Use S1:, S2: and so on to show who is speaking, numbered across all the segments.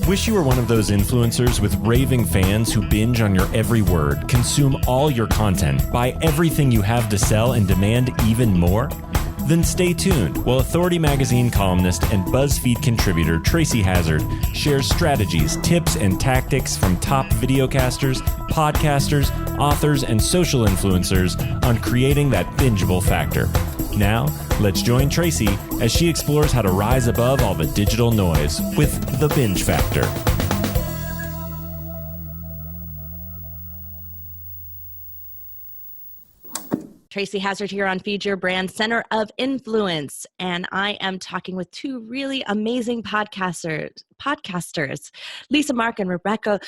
S1: Wish you were one of those influencers with raving fans who binge on your every word, consume all your content, buy everything you have to sell, and demand even more? Then stay tuned while Authority Magazine columnist and BuzzFeed contributor Tracy Hazard shares strategies, tips, and tactics from top videocasters, podcasters, authors, and social influencers on creating that bingeable factor. Now, let's join Tracy as she explores how to rise above all the digital noise with the binge factor.
S2: Tracy Hazard here on Feed Your Brand, Center of Influence, and I am talking with two really amazing podcasters, Lisa Mark and Rebecca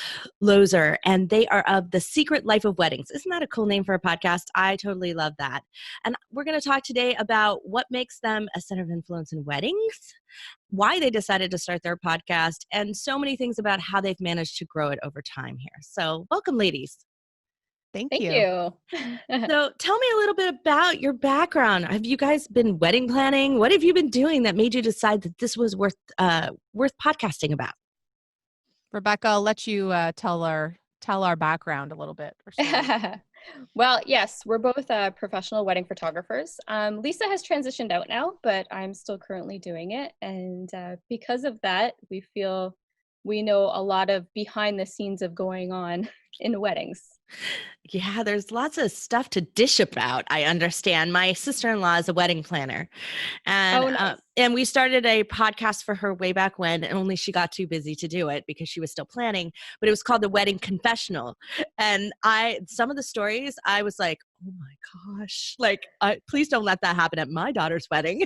S2: Lozer, and they are of The Secret Life of Weddings. Isn't that a cool name for a podcast? I totally love that. And we're going to talk today about what makes them a center of influence in weddings, why they decided to start their podcast, and so many things about how they've managed to grow it over time here. So welcome, ladies.
S3: Thank
S2: So
S3: you.
S2: tell me a little bit about your background. Have you guys been wedding planning? What have you been doing that made you decide that this was worth podcasting about?
S3: Rebecca, I'll let you tell our background a little bit.
S4: Well, yes, we're both professional wedding photographers. Lisa has transitioned out now, but I'm still currently doing it. And because of that, we feel we know a lot of behind the scenes of going on in weddings.
S2: Yeah, there's lots of stuff to dish about. I understand. My sister-in-law is a wedding planner, and
S4: nice.
S2: And we started a podcast for her way back when, and only she got too busy to do it because she was still planning. But it was called the Wedding Confessional, and some of the stories I was like, oh my gosh, like please don't let that happen at my daughter's wedding.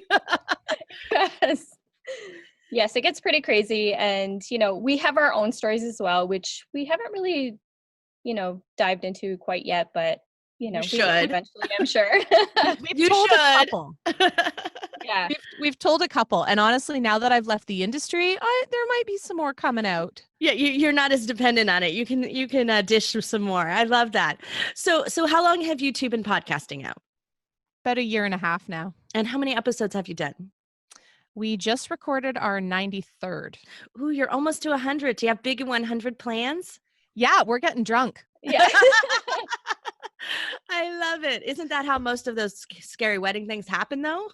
S4: Yes, it gets pretty crazy, and we have our own stories as well, which we haven't really dived into quite yet, but we
S2: should
S4: eventually, I'm sure.
S3: We've told a couple.
S4: Yeah,
S3: we've told a couple, and honestly, now that I've left the industry, there might be some more coming out.
S2: Yeah, you're not as dependent on it. You can dish some more. I love that. So how long have you two been podcasting out?
S3: About 1.5 years now.
S2: And how many episodes have you done?
S3: We just recorded our 93rd.
S2: Ooh, you're almost to 100. Do you have big 100 plans?
S3: Yeah, we're getting drunk.
S4: Yeah.
S2: I love it. Isn't that how most of those scary wedding things happen, though?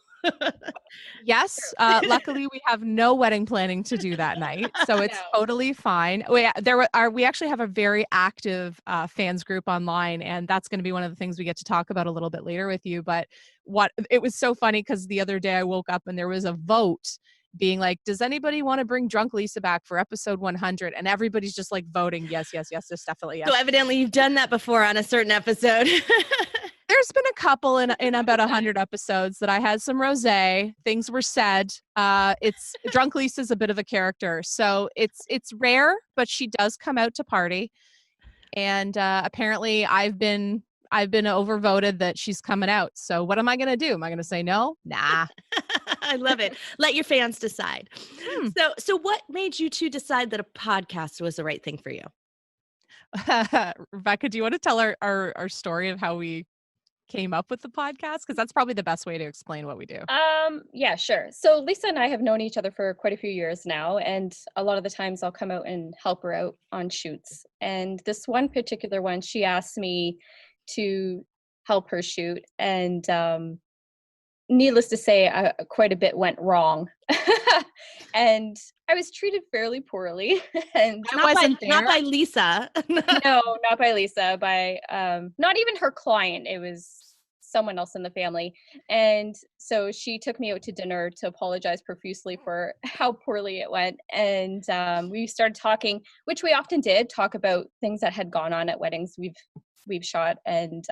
S3: Yes. Luckily, we have no wedding planning to do that night, so it's totally fine. We actually have a very active fans group online, and that's going to be one of the things we get to talk about a little bit later with you. But it was so funny because the other day I woke up and there was a vote being like, does anybody want to bring Drunk Lisa back for episode 100? And everybody's just like voting, yes, there's definitely yes.
S2: So evidently you've done that before on a certain episode.
S3: There's been a couple in about 100 episodes that I had some rosé. Things were said. It's Drunk Lisa's a bit of a character, so it's rare, but she does come out to party. And apparently, I've been overvoted that she's coming out. So what am I going to do? Am I going to say no? Nah.
S2: I love it. Let your fans decide. So what made you two decide that a podcast was the right thing for you?
S3: Rebecca, do you want to tell our story of how we came up with the podcast? Because that's probably the best way to explain what we do.
S4: Yeah, sure. So Lisa and I have known each other for quite a few years now, and a lot of the times I'll come out and help her out on shoots. And this one particular one, she asked me to help her shoot, and needless to say, quite a bit went wrong. And I was treated fairly poorly. And
S2: not by Lisa.
S4: No, not by Lisa, by not even her client. It was someone else in the family. And so she took me out to dinner to apologize profusely for how poorly it went. And we started talking, which we often did, talk about things that had gone on at weddings we've shot. And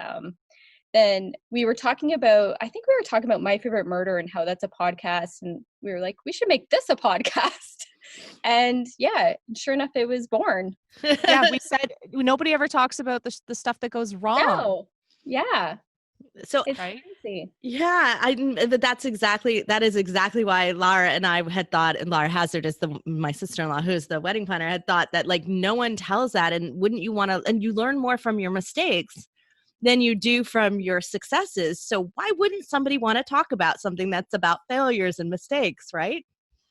S4: then we were talking about My Favorite Murder and how that's a podcast. And we were like, we should make this a podcast. And yeah, sure enough, it was born.
S3: Yeah, we said nobody ever talks about the stuff that goes wrong.
S4: No. Yeah.
S2: So
S4: it's crazy.
S2: Yeah, but that is exactly why Lara and I had thought, and Lara Hazard is my sister-in-law who's the wedding planner, had thought that like no one tells that, and wouldn't you want to, and you learn more from your mistakes than you do from your successes. So why wouldn't somebody want to talk about something that's about failures and mistakes, right?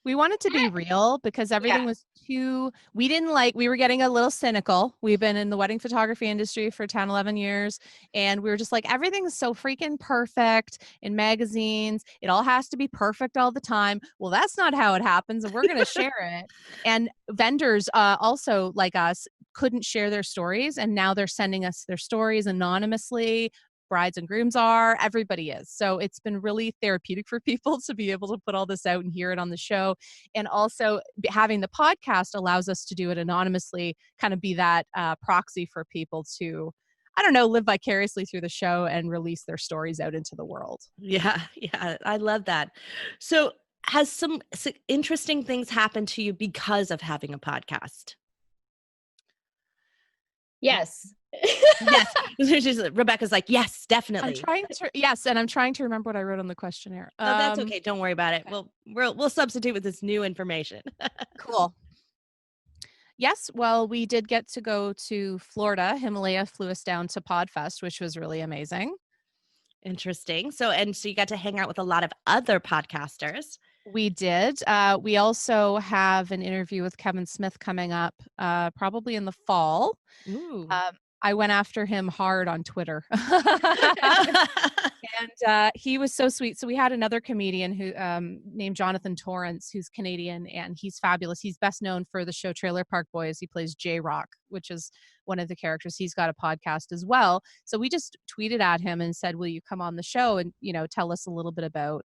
S3: We wanted to be real because everything was we were getting a little cynical. We've been in the wedding photography industry for 10, 11 years. And we were just like, everything's so freaking perfect in magazines. It all has to be perfect all the time. Well, that's not how it happens. And we're going to share it. And vendors also like us couldn't share their stories. And now they're sending us their stories anonymously. Brides and grooms are, everybody is. So it's been really therapeutic for people to be able to put all this out and hear it on the show. And also having the podcast allows us to do it anonymously, kind of be that proxy for people to, I don't know, live vicariously through the show and release their stories out into the world.
S2: Yeah, I love that. So has some interesting things happened to you because of having a podcast?
S4: Yes.
S2: Yes. Rebecca's like, yes, definitely.
S3: And I'm trying to remember what I wrote on the questionnaire.
S2: No, that's okay. Don't worry about it. We'll substitute with this new information.
S3: Cool. Yes, well, we did get to go to Florida. Himalaya flew us down to PodFest, which was really amazing.
S2: Interesting. So you got to hang out with a lot of other podcasters.
S3: We did. We also have an interview with Kevin Smith coming up probably in the fall.
S2: Ooh.
S3: I went after him hard on Twitter. And he was so sweet. So we had another comedian who named Jonathan Torrance, who's Canadian, and he's fabulous. He's best known for the show Trailer Park Boys. He plays J-Rock, which is one of the characters. He's got a podcast as well. So we just tweeted at him and said, will you come on the show and, tell us a little bit about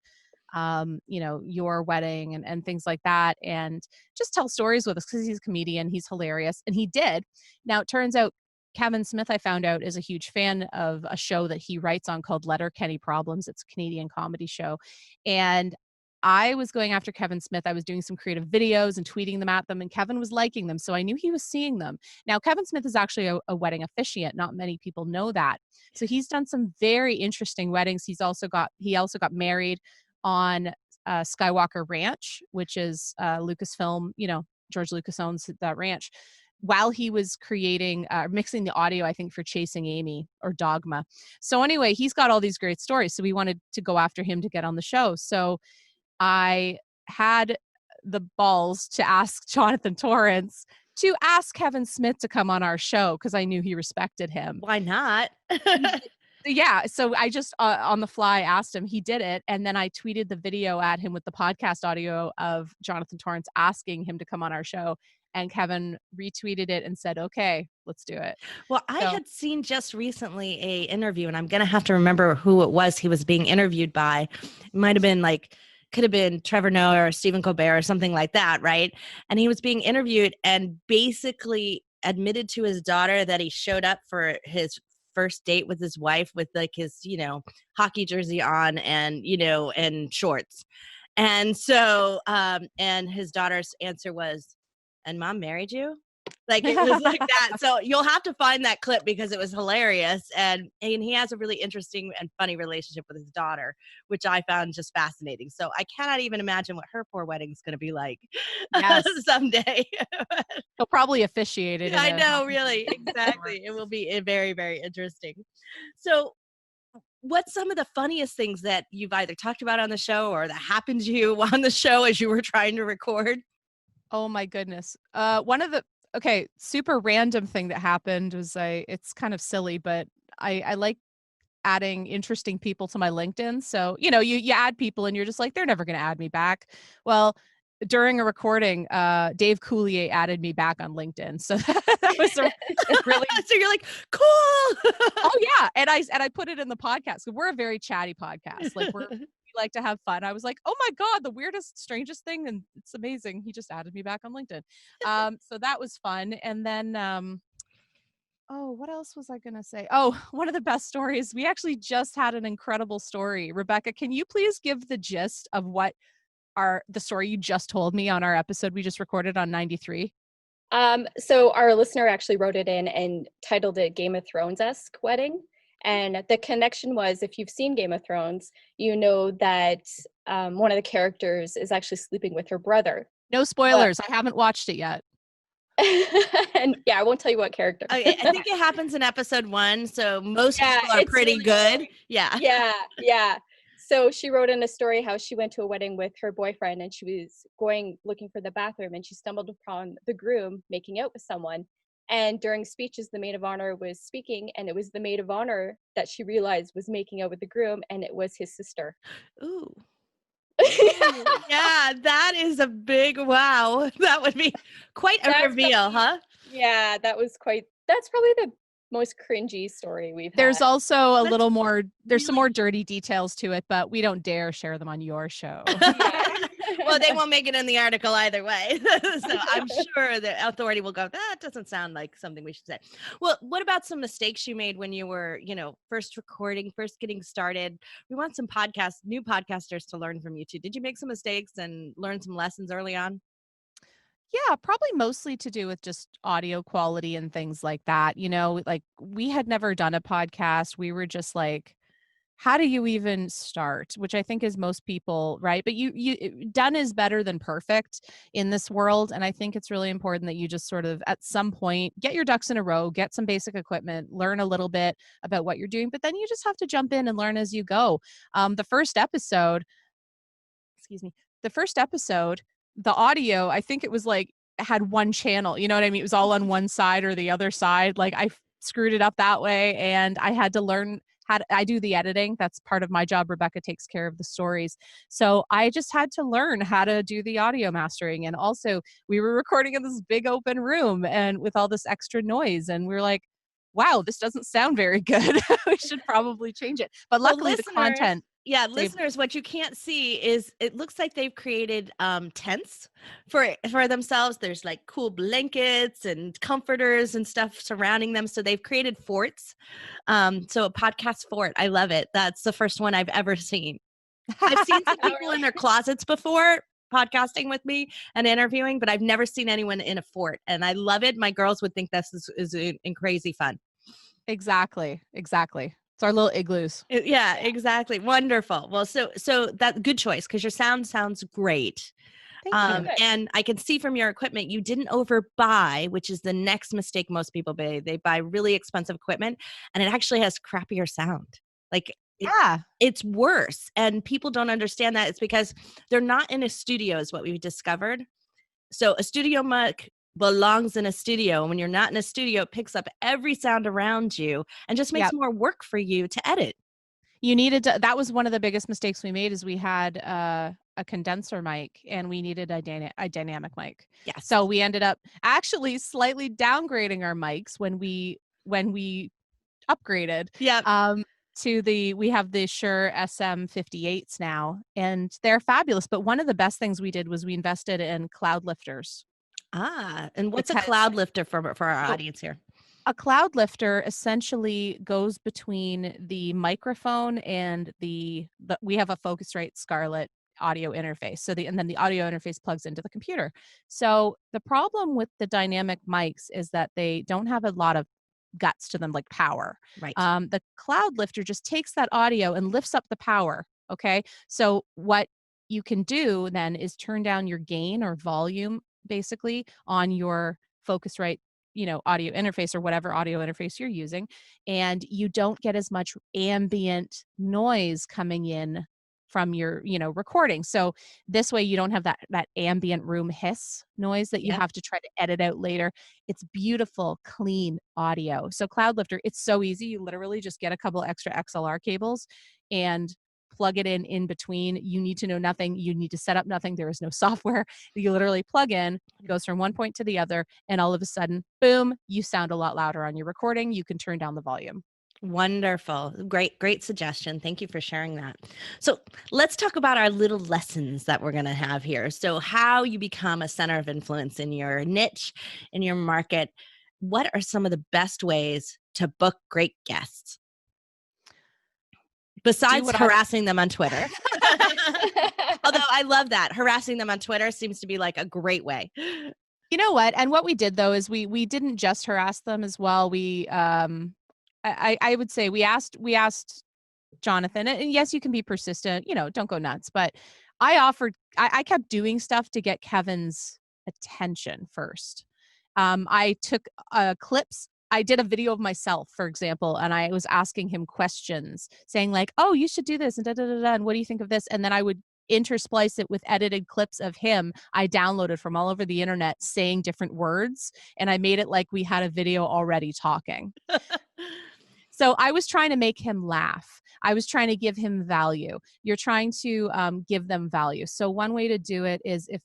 S3: your wedding and things like that, and just tell stories with us, because he's a comedian. He's hilarious. And he did. Now, it turns out Kevin Smith, I found out, is a huge fan of a show that he writes on called Letterkenny Problems. It's a Canadian comedy show. And I was going after Kevin Smith. I was doing some creative videos and tweeting them at them, and Kevin was liking them. So I knew he was seeing them. Now, Kevin Smith is actually a wedding officiant. Not many people know that. So he's done some very interesting weddings. He also got married on Skywalker Ranch, which is Lucasfilm, George Lucas owns that ranch, while he was mixing the audio, I think, for Chasing Amy or Dogma. So anyway, he's got all these great stories. So we wanted to go after him to get on the show. So I had the balls to ask Jonathan Torrance to ask Kevin Smith to come on our show, because I knew he respected him.
S2: Why not?
S3: Yeah. So I just on the fly asked him. He did it. And then I tweeted the video at him with the podcast audio of Jonathan Torrance asking him to come on our show. And Kevin retweeted it and said, okay, let's do it.
S2: Well, I had seen just recently a interview, and I'm going to have to remember who it was he was being interviewed by. It might have been could have been Trevor Noah or Stephen Colbert or something like that, right? And he was being interviewed and basically admitted to his daughter that he showed up for his first date with his wife with his, hockey jersey on and, and shorts. And so, and his daughter's answer was, and Mom married you? It was like that. So you'll have to find that clip because it was hilarious. And he has a really interesting and funny relationship with his daughter, which I found just fascinating. So I cannot even imagine what her poor wedding is going to be like someday.
S3: He'll probably officiate it.
S2: I know, really. Exactly. It will be very, very interesting. So what's some of the funniest things that you've either talked about on the show or that happened to you on the show as you were trying to record?
S3: Oh my goodness. One of the super random thing that happened was it's kind of silly, but I like adding interesting people to my LinkedIn. So, you add people and you're just like, they're never going to add me back. Well, during a recording, Dave Coulier added me back on LinkedIn. So that was really,
S2: so you're like, cool.
S3: Oh yeah. And I put it in the podcast. We're a very chatty podcast. We like to have fun. I was like, oh my God, the weirdest, strangest thing. And it's amazing. He just added me back on LinkedIn. So that was fun. And then, what else was I going to say? Oh, one of the best stories. We actually just had an incredible story. Rebecca, can you please give the gist of what the story you just told me on our episode we just recorded on 93?
S4: So our listener actually wrote it in and titled it Game of Thrones-esque wedding. And the connection was, if you've seen Game of Thrones, you know that one of the characters is actually sleeping with her brother.
S3: No spoilers. I haven't watched it yet.
S4: And yeah, I won't tell you what character.
S2: I think it happens in episode 1. So most people are pretty really good. Yeah.
S4: Yeah. So she wrote in a story how she went to a wedding with her boyfriend and she was going looking for the bathroom and she stumbled upon the groom making out with someone. And during speeches, the maid of honor was speaking, and it was the maid of honor that she realized was making out with the groom, and it was his sister.
S2: Ooh. Ooh, yeah, that is a big wow. That would be quite a reveal, huh?
S4: Yeah, that's probably the most cringy story we've
S3: There's
S4: had.
S3: also a
S2: That's
S3: little more, there's some
S2: really-
S3: more dirty details to it, but we don't dare share them on your show.
S2: Well, they won't make it in the article either way. So I'm sure the authority will go, that doesn't sound like something we should say. Well, what about some mistakes you made when you were, first recording, first getting started? We want some new podcasters to learn from you too. Did you make some mistakes and learn some lessons early on?
S3: Yeah, probably mostly to do with just audio quality and things like that. Like we had never done a podcast. We were just like, how do you even start? Which I think is most people, right? But done is better than perfect in this world. And I think it's really important that you just sort of at some point get your ducks in a row, get some basic equipment, learn a little bit about what you're doing, but then you just have to jump in and learn as you go. The first episode, excuse me, the first episode, the audio, I think it was like had one channel, you know what I mean? It was all on one side or the other side. Like screwed it up that way, and I had to learn I do the editing. That's part of my job. Rebecca takes care of the stories. So I just had to learn how to do the audio mastering. And also we were recording in this big open room and with all this extra noise. And we were like, wow, this doesn't sound very good. We should probably change it. But luckily the content.
S2: Listeners, what you can't see is it looks like they've created tents for themselves. There's like cool blankets and comforters and stuff surrounding them. So they've created forts. So a podcast fort. I love it. That's the first one I've ever seen. I've seen some people in their closets before podcasting with me and interviewing, but I've never seen anyone in a fort. And I love it. My girls would think this is in crazy fun.
S3: Exactly. It's our little igloos.
S2: Yeah, exactly. Wonderful. Well, so that good choice because your sound sounds great.
S3: Thank you.
S2: And I can see from your equipment, you didn't overbuy, which is the next mistake most people buy. They buy really expensive equipment and it actually has crappier sound. Like, it's worse. And people don't understand that. It's because they're not in a studio is what we've discovered. So a studio mic belongs in a studio. And when you're not in a studio, it picks up every sound around you and just makes more work for you to edit.
S3: You needed to, that was one of the biggest mistakes we made is we had a condenser mic and we needed a dynamic mic.
S2: Yes.
S3: So we ended up actually slightly downgrading our mics when we upgraded.
S2: Yeah.
S3: We have the Shure SM58s now and they're fabulous. But one of the best things we did was we invested in cloud lifters.
S2: And what's a cloud lifter for our audience here?
S3: A cloud lifter essentially goes between the microphone and we have a Focusrite Scarlett audio interface. And then the audio interface plugs into the computer. So the problem with the dynamic mics is that they don't have a lot of guts to them, like power.
S2: Right.
S3: The cloud lifter just takes that audio and lifts up the power. Okay. So what you can do then is turn down your gain or volume basically on your Focusrite audio interface or whatever audio interface you're using, and you don't get as much ambient noise coming in from your recording. So this way you don't have that ambient room hiss noise that you have to try to edit out later. It's beautiful, clean audio. So Cloud Lifter, it's so easy. You literally just get a couple extra XLR cables and plug it in between. You need to know nothing. You need to set up nothing. There is no software. You literally plug in, goes from one point to the other, and all of a sudden, boom, you sound a lot louder on your recording. You can turn down the volume.
S2: Wonderful. Great suggestion. Thank you for sharing that. So let's talk about our little lessons that we're going to have here. So how you become a center of influence in your niche, in your market. What are some of the best ways to book great guests? Besides harassing them on Twitter. Although I love that. Harassing them on Twitter seems to be like a great way.
S3: You know what? And what we did though is we didn't just harass them as well. We I would say we asked Jonathan, and yes, you can be persistent, don't go nuts. But I kept doing stuff to get Kevin's attention first. I took clips I did a video of myself, for example, and I was asking him questions saying like, oh, you should do this and da, da, da, da, and what do you think of this? And then I would intersplice it with edited clips of him I downloaded from all over the internet saying different words. And I made it like we had a video already talking. So I was trying to make him laugh. I was trying to give him value. You're trying to give them value. So one way to do it is if,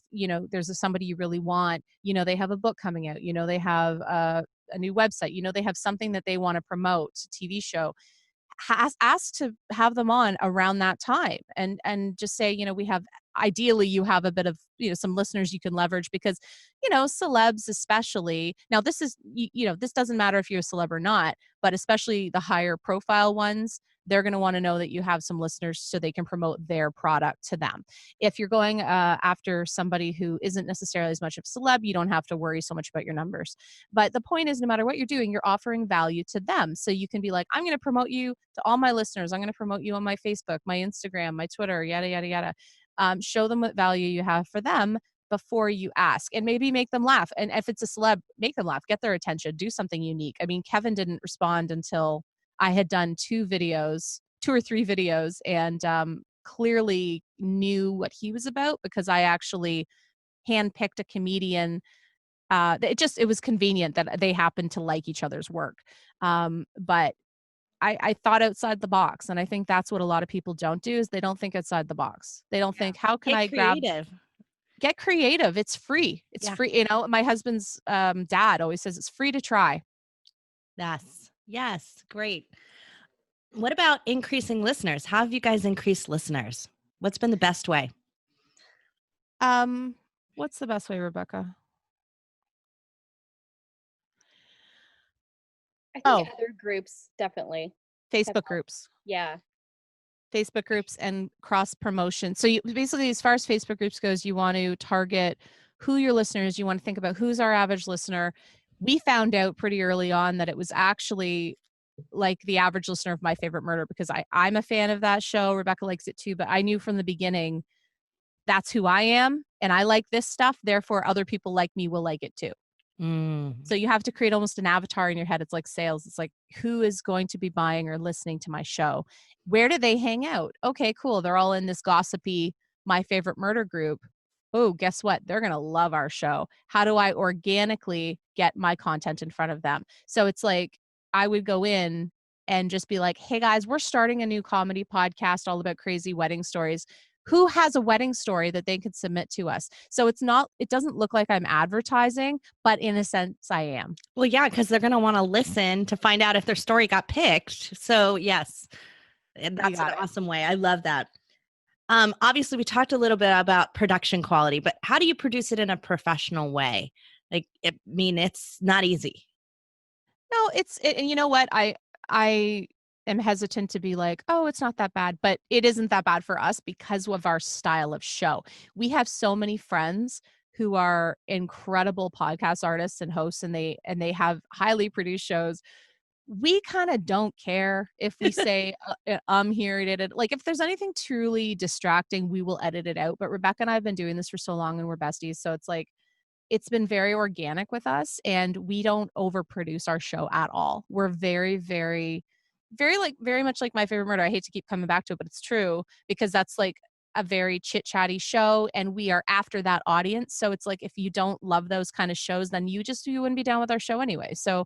S3: there's somebody you really want, they have a book coming out, they have a new website, they have something that they want to promote, TV show, ask to have them on around that time and just say, we have, ideally you have a bit of, some listeners you can leverage because, celebs especially, now this is, this doesn't matter if you're a celeb or not, but especially the higher profile ones, they're going to want to know that you have some listeners so they can promote their product to them. If you're going after somebody who isn't necessarily as much of a celeb, you don't have to worry so much about your numbers. But the point is, no matter what you're doing, you're offering value to them. So you can be like, I'm going to promote you to all my listeners. I'm going to promote you on my Facebook, my Instagram, my Twitter, yada, yada, yada. Show them what value you have for them before you ask, and maybe make them laugh. And if it's a celeb, make them laugh, get their attention, do something unique. I mean, Kevin didn't respond until I had done 2 or 3 videos, and clearly knew what he was about because I actually handpicked a comedian. It was convenient that they happened to like each other's work. But I thought outside the box, and I think that's what a lot of people don't do is they don't think outside the box. They don't think, how can I get creative? It's free. It's free. My husband's dad always says it's free to try.
S2: Yes. Great. What about increasing listeners? How have you guys increased listeners? What's been the best way?
S3: What's the best way, Rebecca?
S4: I think other groups, definitely.
S3: Facebook groups.
S4: Yeah.
S3: Facebook groups and cross promotion. So you basically, as far as Facebook groups goes, you want to target who your listeners, you want to think about who's our average listener. We found out pretty early on that it was actually like the average listener of My Favorite Murder because I'm a fan of that show. Rebecca likes it too, but I knew from the beginning that's who I am and I like this stuff. Therefore, other people like me will like it too. So you have to create almost an avatar in your head. It's like sales. It's like, who is going to be buying or listening to my show? Where do they hang out? Okay, cool. They're all in this gossipy My Favorite Murder group. Oh, guess what? They're going to love our show. How do I organically get my content in front of them? So it's like, I would go in and just be like, hey guys, we're starting a new comedy podcast all about crazy wedding stories. Who has a wedding story that they could submit to us? So it doesn't look like I'm advertising, but in a sense I am.
S2: Well, yeah, because they're going to want to listen to find out if their story got picked. So yes, that's an awesome way. I love that. Obviously we talked a little bit about production quality, but how do you produce it in a professional way? It's not easy.
S3: No, and you know what? I am hesitant to be like, oh, it's not that bad, but it isn't that bad for us because of our style of show. We have so many friends who are incredible podcast artists and hosts, and they have highly produced shows. We kind of don't care if we say, here it is. Like if there's anything truly distracting, we will edit it out. But Rebecca and I have been doing this for so long and we're besties. So it's like, it's been very organic with us and we don't overproduce our show at all. We're very, very, very much like My Favorite Murder. I hate to keep coming back to it, but it's true because that's like a very chit-chatty show and we are after that audience. So it's like, if you don't love those kind of shows, then you wouldn't be down with our show anyway. So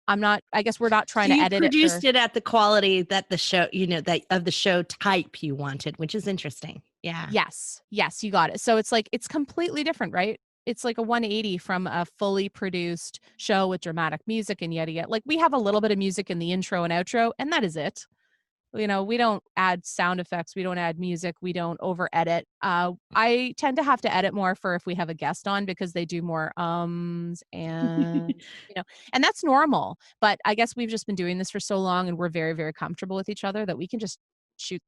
S3: I guess we're not trying to edit it.
S2: You produced it at the quality that the show, that of the show type you wanted, which is interesting. Yeah.
S3: Yes, you got it. So it's like, it's completely different, right? It's like a 180 from a fully produced show with dramatic music and yada yada. Like we have a little bit of music in the intro and outro, and that is it. We don't add sound effects. We don't add music. We don't over edit. I tend to have to edit more for if we have a guest on because they do more and, and that's normal. But I guess we've just been doing this for so long and we're very, very comfortable with each other that we can just shoot,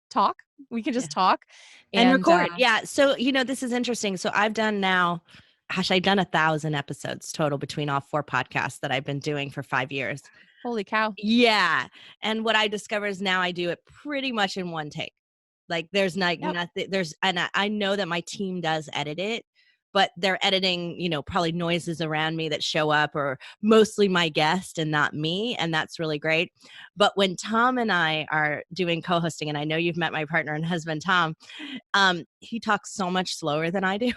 S3: talk. We can just talk
S2: and record. Yeah. So, this is interesting. So I've done 1,000 episodes total between all 4 podcasts that I've been doing for 5 years.
S3: Holy cow.
S2: Yeah. And what I discovered is now I do it pretty much in one take. Like there's nothing, and I know that my team does edit it, but they're editing, probably noises around me that show up, or mostly my guest and not me. And that's really great. But when Tom and I are doing co-hosting, and I know you've met my partner and husband, Tom, he talks so much slower than I do.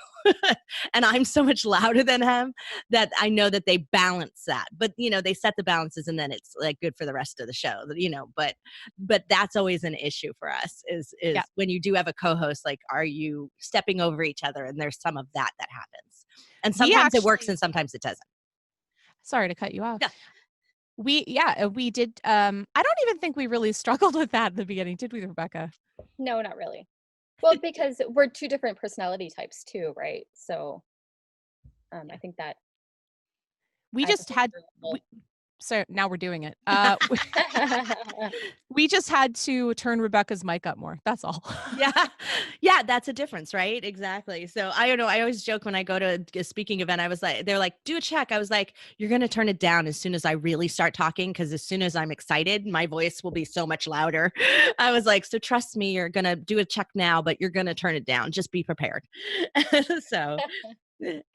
S2: And I'm so much louder than him that I know that they balance that. But, they set the balances, and then it's like good for the rest of the show, but that's always an issue for us is
S3: Yeah.
S2: when you do have a co-host, like, are you stepping over each other? And there's some of that happens. And sometimes it works and sometimes it doesn't.
S3: Sorry to cut you off.
S2: Yeah.
S3: We did. I don't even think we really struggled with that at the beginning, did we, Rebecca?
S4: No, not really. Well, because we're two different personality types too, right? So I think that
S3: we just had. So now we're doing it. We just had to turn Rebecca's mic up more. That's all.
S2: Yeah, that's a difference, right? Exactly. So I don't know. I always joke when I go to a speaking event, they're like, do a check. I was like, you're going to turn it down as soon as I really start talking, because as soon as I'm excited, my voice will be so much louder. I was like, so trust me, you're going to do a check now, but you're going to turn it down. Just be prepared. So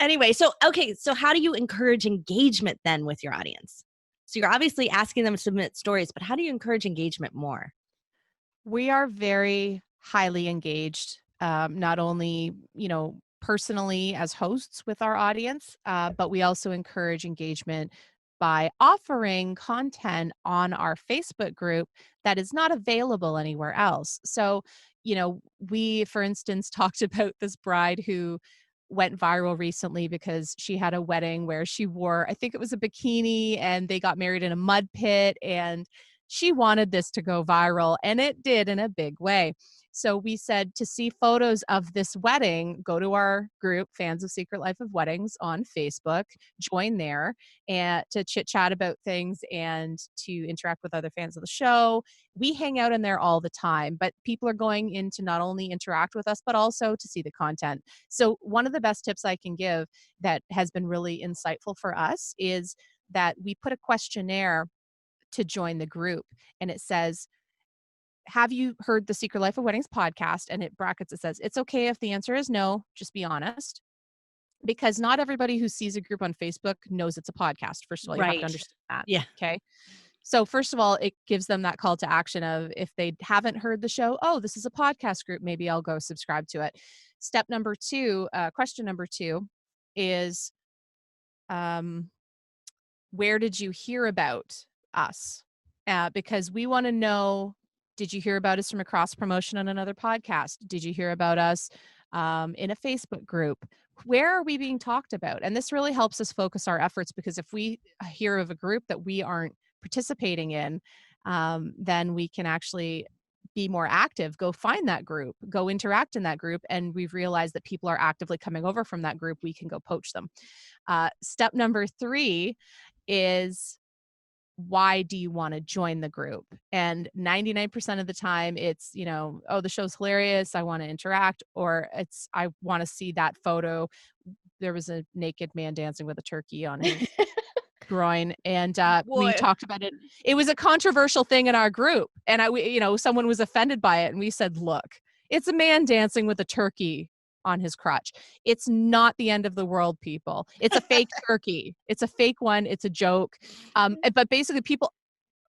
S2: anyway, so how do you encourage engagement then with your audience? So you're obviously asking them to submit stories, but how do you encourage engagement more?
S3: We are very highly engaged, not only, personally as hosts with our audience, but we also encourage engagement by offering content on our Facebook group that is not available anywhere else. So, we, for instance, talked about this bride who went viral recently because she had a wedding where she wore, I think it was a bikini, and they got married in a mud pit, and she wanted this to go viral, and it did in a big way. So we said, to see photos of this wedding, go to our group, Fans of Secret Life of Weddings, on Facebook, join there, and to chit chat about things and to interact with other fans of the show. We hang out in there all the time, but people are going in to not only interact with us, but also to see the content. So one of the best tips I can give that has been really insightful for us is that we put a questionnaire to join the group, and it says, have you heard the Secret Life of Weddings podcast? And it brackets, it says, it's okay if the answer is no, just be honest. Because not everybody who sees a group on Facebook knows it's a podcast. First of all, you have to understand that.
S2: Yeah.
S3: Okay. So first of all, it gives them that call to action of, if they haven't heard the show, oh, this is a podcast group, maybe I'll go subscribe to it. Step number 2, question number 2 is, where did you hear about us? Because we want to know, did you hear about us from a cross promotion on another podcast? Did you hear about us in a Facebook group? Where are we being talked about? And this really helps us focus our efforts, because if we hear of a group that we aren't participating in, then we can actually be more active, go find that group, go interact in that group. And we've realized that people are actively coming over from that group. We can go poach them. Step number 3 is, why do you want to join the group? And 99% of the time it's, oh, the show's hilarious, I want to interact, or it's, I want to see that photo. There was a naked man dancing with a turkey on his groin, and we talked about it. It was a controversial thing in our group, and someone was offended by it, and we said, look, it's a man dancing with a turkey on his crotch. It's not the end of the world, people. It's a fake turkey. It's a fake one. It's a joke. But basically,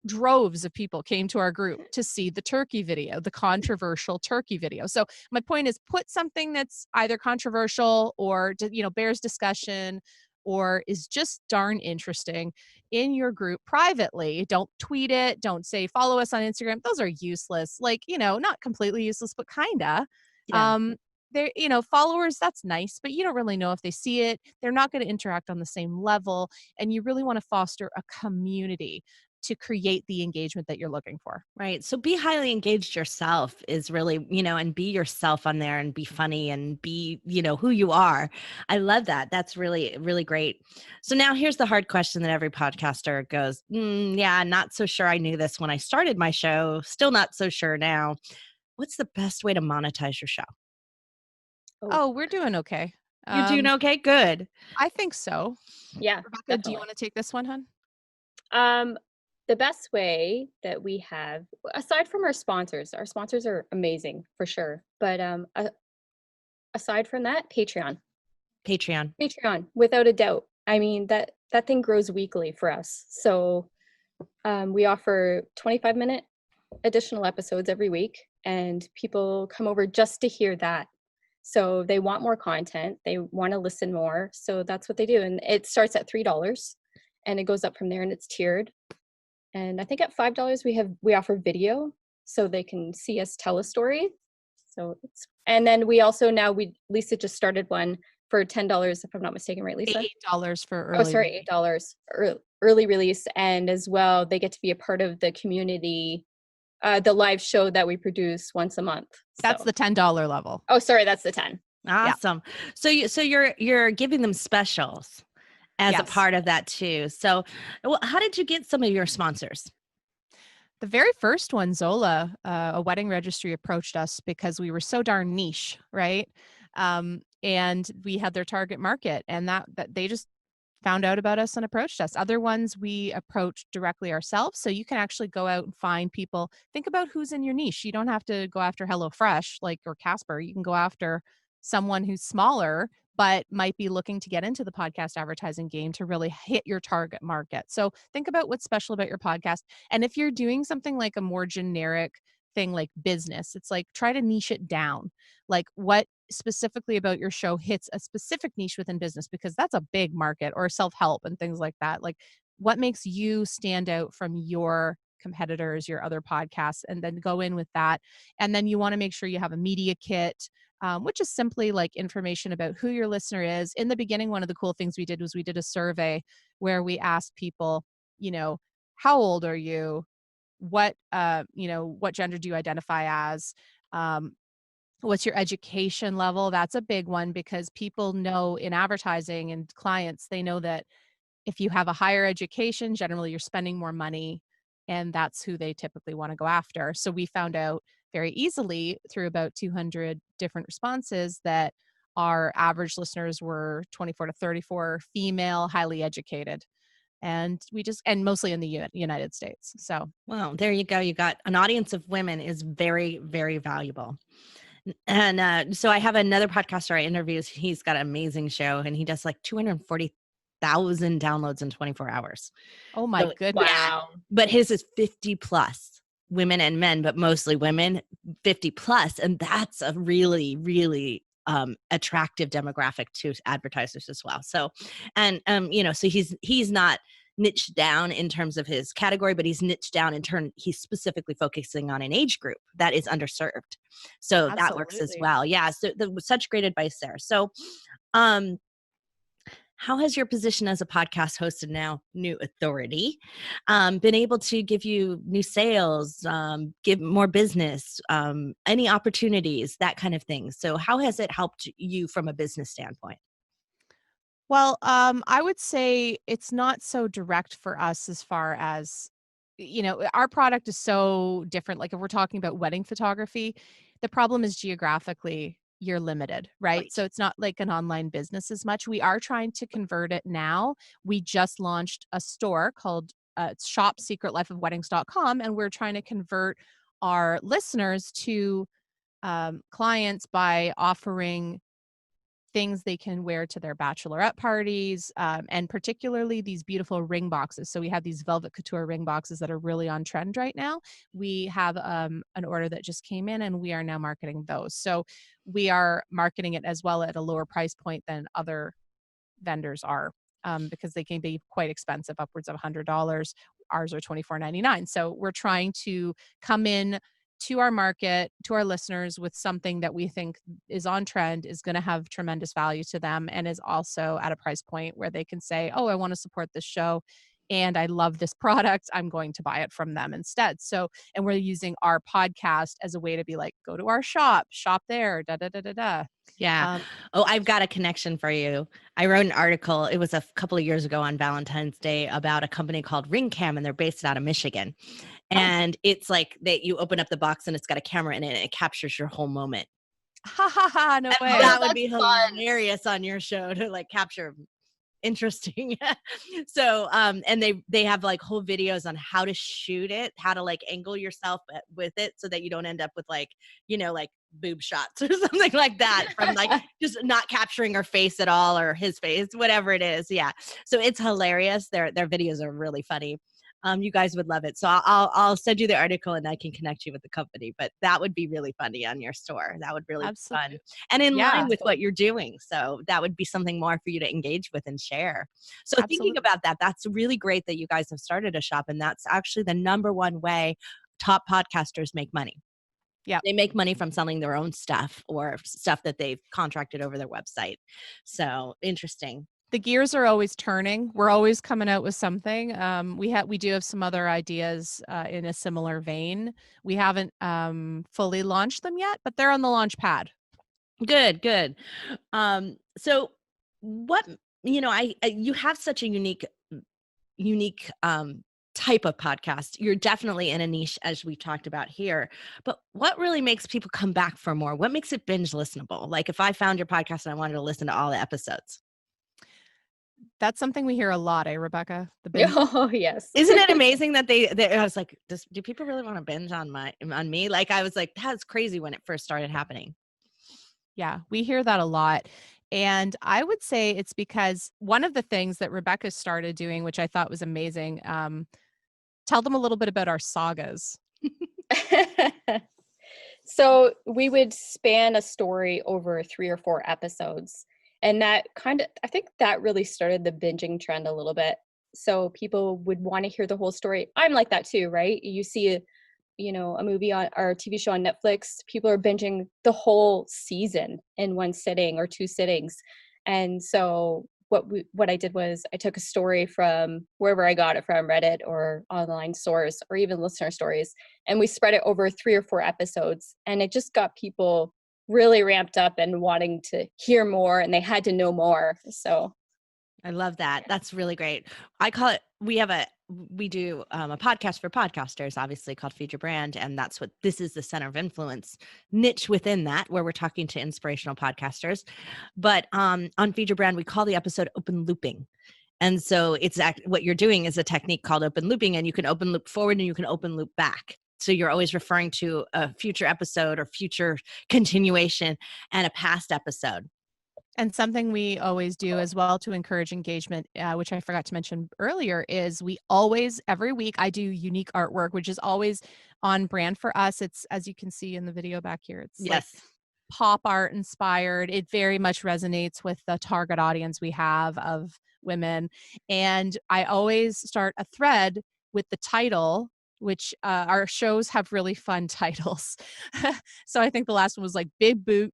S3: droves of people came to our group to see the turkey video, the controversial turkey video. So my point is, put something that's either controversial or, bears discussion or is just darn interesting in your group privately. Don't tweet it. Don't say, follow us on Instagram. Those are useless. Like, not completely useless, but kinda.
S2: Yeah.
S3: They're, followers, that's nice, but you don't really know if they see it. They're not going to interact on the same level. And you really want to foster a community to create the engagement that you're looking for.
S2: Right. So be highly engaged yourself is really, and be yourself on there and be funny and be, who you are. I love that. That's really, really great. So now here's the hard question that every podcaster goes, yeah, not so sure I knew this when I started my show. Still not so sure now. What's the best way to monetize your show?
S3: Oh, we're doing okay.
S2: You're doing okay? Good.
S3: I think so.
S4: Yeah.
S3: Rebecca,
S4: definitely.
S3: do you want to take this one, hon?
S4: The best way that we have, aside from our sponsors are amazing for sure. But aside from that, Patreon.
S2: Patreon.
S4: Without a doubt. I mean, that thing grows weekly for us. So we offer 25-minute additional episodes every week, and people come over just to hear that. So they want more content. They want to listen more. So that's what they do. And it starts at $3 and it goes up from there, and it's tiered. And I think at $5 we offer video so they can see us tell a story. So and then we also Lisa just started one for $10, if I'm not mistaken, right, Lisa?
S3: $8 for early.
S4: Oh, sorry, $8 early release, and as well they get to be a part of the community, the live show that we produce once a month.
S3: That's the $10 level.
S4: Oh, sorry, that's the 10.
S2: Awesome. Yeah. So you're giving them specials as a part of that too. So, how did you get some of your sponsors?
S3: The very first one, Zola, a wedding registry, approached us because we were so darn niche, right? And we had their target market, and that they just found out about us and approached us. Other ones we approached directly ourselves. So you can actually go out and find people. Think about who's in your niche. You don't have to go after HelloFresh or Casper. You can go after someone who's smaller but might be looking to get into the podcast advertising game to really hit your target market. So think about what's special about your podcast. And if you're doing something like a more generic thing like business, it's like try to niche it down. Like what specifically about your show hits a specific niche within business, because that's a big market, or self-help and things like that. Like what makes you stand out from your competitors, your other podcasts, and then go in with that. And then you want to make sure you have a media kit, which is simply like information about who your listener is. In the beginning, one of the cool things we did was we did a survey where we asked people, how old are you? What gender do you identify as? What's your education level? That's a big one, because people know in advertising and clients, they know that if you have a higher education, generally you're spending more money, and that's who they typically want to go after. So we found out very easily through about 200 different responses that our average listeners were 24 to 34, female, highly educated. And and mostly in the United States. So,
S2: well, there you go. You got an audience of women is very, very valuable. And so I have another podcaster I interview. He's got an amazing show, and he does like 240,000 downloads in 24 hours.
S3: Oh my goodness.
S4: Wow.
S2: But his is 50 plus, women and men, but mostly women, 50 plus. And that's a really, really attractive demographic to advertisers as well. So, and, so he's not niched down in terms of his category, but he's niched down in turn. He's specifically focusing on an age group that is underserved. So that works as well. Yeah. So such great advice there. So, how has your position as a podcast host and now new authority been able to give you new sales, give more business, any opportunities, that kind of thing? So how has it helped you from a business standpoint?
S3: Well, I would say it's not so direct for us as far as, our product is so different. Like if we're talking about wedding photography, the problem is geographically you're limited, right? So it's not like an online business as much. We are trying to convert it now. We just launched a store called shopsecretlifeofweddings.com, and we're trying to convert our listeners to clients by offering things they can wear to their bachelorette parties, and particularly these beautiful ring boxes. So we have these velvet couture ring boxes that are really on trend right now. We have an order that just came in, and we are now marketing those. So we are marketing it as well at a lower price point than other vendors are, because they can be quite expensive, upwards of $100. Ours are $24.99. So we're trying to come in to our market, to our listeners, with something that we think is on trend, is going to have tremendous value to them, and is also at a price point where they can say, oh, I want to support this show and I love this product. I'm going to buy it from them instead. So, and we're using our podcast as a way to be like, go to our shop there,
S2: Yeah. I've got a connection for you. I wrote an article. It was a couple of years ago on Valentine's Day about a company called Ring Cam, and they're based out of Michigan. And it's like that you open up the box and it's got a camera in it, and it captures your whole moment.
S3: Ha ha ha, no way.
S2: That would be hilarious on your show to like capture interesting. So, and they have like whole videos on how to shoot it, how to like angle yourself with it so that you don't end up with like, like boob shots or something like that from like just not capturing her face at all or his face, whatever it is. Yeah. So it's hilarious. Their videos are really funny. You guys would love it. So I'll send you the article and I can connect you with the company, but that would be really funny on your store. That would really be fun and in line with what you're doing. So that would be something more for you to engage with and share. So thinking about that, that's really great that you guys have started a shop, and that's actually the number one way top podcasters make money.
S3: Yeah.
S2: They make money from selling their own stuff or stuff that they've contracted over their website. So interesting.
S3: The gears are always turning. We're always coming out with something. We do have some other ideas in a similar vein. We haven't fully launched them yet, but they're on the launch pad.
S2: Good. So what, you have such a unique type of podcast. You're definitely in a niche, as we talked about here, but what really makes people come back for more? What makes it binge listenable? Like if I found your podcast and I wanted to listen to all the episodes.
S3: That's something we hear a lot, Rebecca?
S4: Oh, yes.
S2: Isn't it amazing that I was like, do people really want to binge on me? Like, I was like, that's crazy when it first started happening.
S3: Yeah, we hear that a lot. And I would say it's because one of the things that Rebecca started doing, which I thought was amazing, tell them a little bit about our sagas.
S4: So we would span a story over 3 or 4 episodes. And that I think that really started the binging trend a little bit. So people would want to hear the whole story. I'm like that too, right? You see a movie or a TV show on Netflix, people are binging the whole season in one sitting or 2 sittings. And so what I did was I took a story from wherever I got it from, Reddit or online source or even listener stories, and we spread it over 3 or 4 episodes. And it just got people really ramped up and wanting to hear more, and they had to know more. So
S2: I love that. That's really great. I call it, we do a podcast for podcasters, obviously, called Feed Your Brand. And this is the center of influence niche within that, where we're talking to inspirational podcasters. But on Feed Your Brand, we call the episode open looping. And so what you're doing is a technique called open looping, and you can open loop forward and you can open loop back. So you're always referring to a future episode or future continuation and a past episode.
S3: And something we always do as well to encourage engagement, which I forgot to mention earlier, is every week I do unique artwork, which is always on brand for us. It's, as you can see in the video back here, it's like pop art inspired. It very much resonates with the target audience we have of women. And I always start a thread with the title, which our shows have really fun titles. So I think the last one was like Big Boob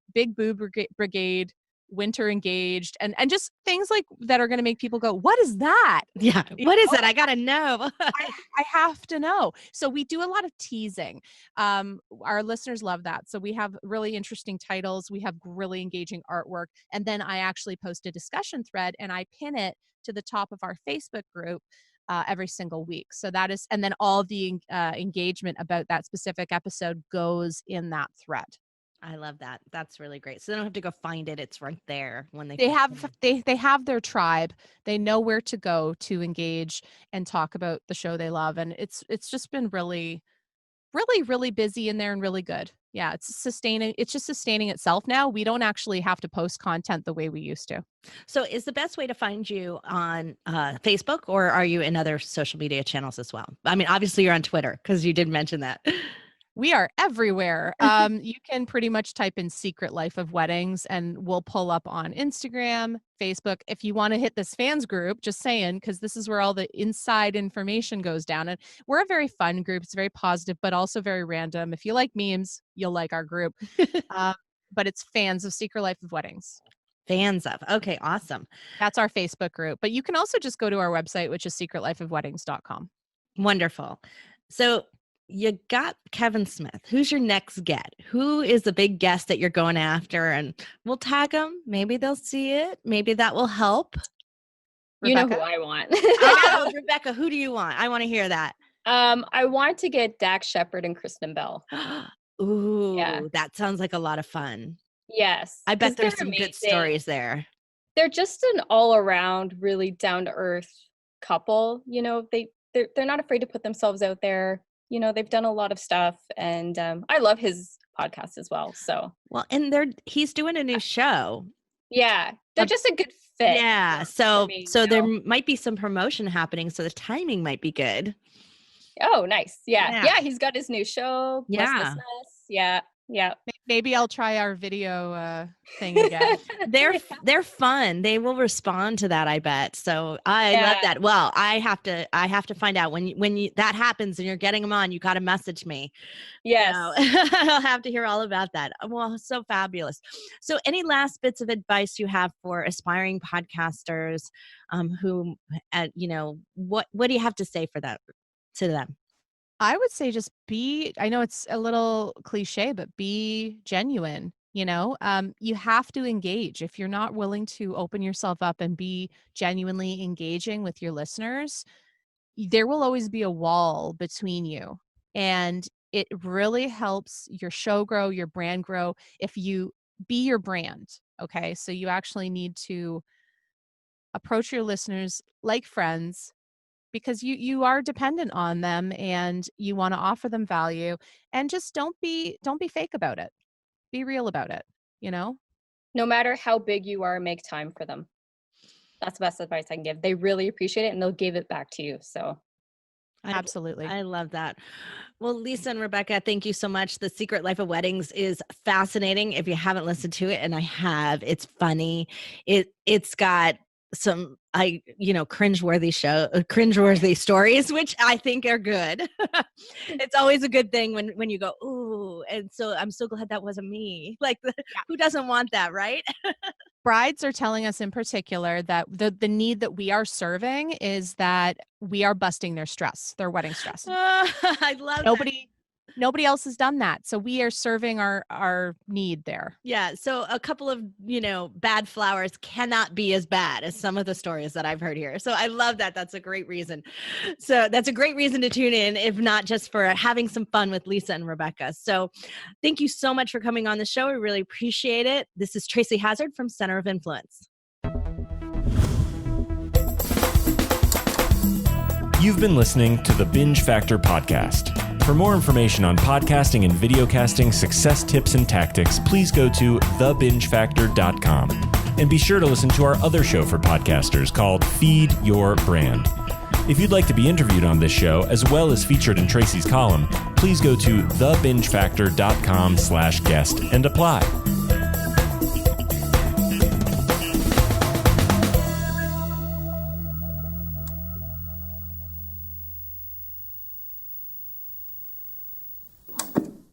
S3: Brigade, Winter Engaged, and just things like that are going to make people go, what is that?
S2: Yeah. What is that? I got to know.
S3: I have to know. So we do a lot of teasing. Our listeners love that. So we have really interesting titles. We have really engaging artwork. And then I actually post a discussion thread and I pin it to the top of our Facebook group every single week. So that is, and then all the engagement about that specific episode goes in that thread.
S2: I love that. That's really great. So they don't have to go find it. It's right there when
S3: they have their tribe. They know where to go to engage and talk about the show they love. And it's just been really, really, really busy in there and really good. Yeah, it's just sustaining itself now. We don't actually have to post content the way we used to.
S2: So is the best way to find you on Facebook, or are you in other social media channels as well? I mean, obviously you're on Twitter because you did mention that.
S3: We are everywhere. You can pretty much type in Secret Life of Weddings and we'll pull up on Instagram, Facebook. If you want to hit this fans group, just saying, because this is where all the inside information goes down. And we're a very fun group. It's very positive, but also very random. If you like memes, you'll like our group. But it's fans of Secret Life of Weddings.
S2: Fans of. Okay, awesome.
S3: That's our Facebook group. But you can also just go to our website, which is secretlifeofweddings.com.
S2: Wonderful. So you got Kevin Smith. Who's your next get? Who is the big guest that you're going after? And we'll tag them. Maybe they'll see it. Maybe that will help.
S4: You know who I want.
S2: I know, Rebecca, who do you want? I want to hear that.
S4: I want to get Dax Shepard and Kristen Bell.
S2: Ooh, yeah. That sounds like a lot of fun.
S4: Yes.
S2: I bet there's some good stories there.
S4: they're just an all around really down to earth couple. You know, they're not afraid to put themselves out there. You know, they've done a lot of stuff, and I love his podcast as well. So
S2: Well, and he's doing a new show.
S4: yeah, they're just a good fit.
S2: Yeah. So
S4: me,
S2: there might be some promotion happening. So the timing might be good.
S4: Oh, nice. Yeah. He's got his new show.
S2: Yeah.
S4: Yeah.
S3: Maybe I'll try our video thing again.
S2: They're fun. They will respond to that, I bet. So I love that. Well, I have to find out when that happens and you're getting them on, you got to message me.
S4: Yes.
S2: I'll have to hear all about that. Well, so fabulous. So any last bits of advice you have for aspiring podcasters who, what do you have to say for that to them?
S3: I would say just I know it's a little cliche, but be genuine. You have to engage. If you're not willing to open yourself up and be genuinely engaging with your listeners, there will always be a wall between you. And it really helps your show grow, your brand grow, if you be your brand. Okay. So you actually need to approach your listeners like friends, because you are dependent on them and you want to offer them value, and just don't be fake about it. Be real about it,
S4: No matter how big you are, make time for them. That's the best advice I can give. They really appreciate it and they'll give it back to you. So
S3: absolutely.
S2: I love that. Well, Lisa and Rebecca, thank you so much. The Secret Life of Weddings is fascinating. If you haven't listened to it, and I have, it's funny. It's got some cringeworthy stories, which I think are good. It's always a good thing when you go, ooh, and so I'm so glad that wasn't me. Like, who doesn't want that, right?
S3: Brides are telling us in particular that the need that we are serving is that we are busting their wedding stress.
S2: I love
S3: Nobody else has done that. So we are serving our need there.
S2: Yeah. So a couple of, bad flowers cannot be as bad as some of the stories that I've heard here. So I love that. That's a great reason. So that's a great reason to tune in, if not just for having some fun with Lisa and Rebecca. So thank you so much for coming on the show. We really appreciate it. This is Tracy Hazard from Center of Influence.
S1: You've been listening to the Binge Factor podcast. For more information on podcasting and videocasting success tips and tactics, please go to thebingefactor.com. And be sure to listen to our other show for podcasters called Feed Your Brand. If you'd like to be interviewed on this show, as well as featured in Tracy's column, please go to thebingefactor.com/guest and apply.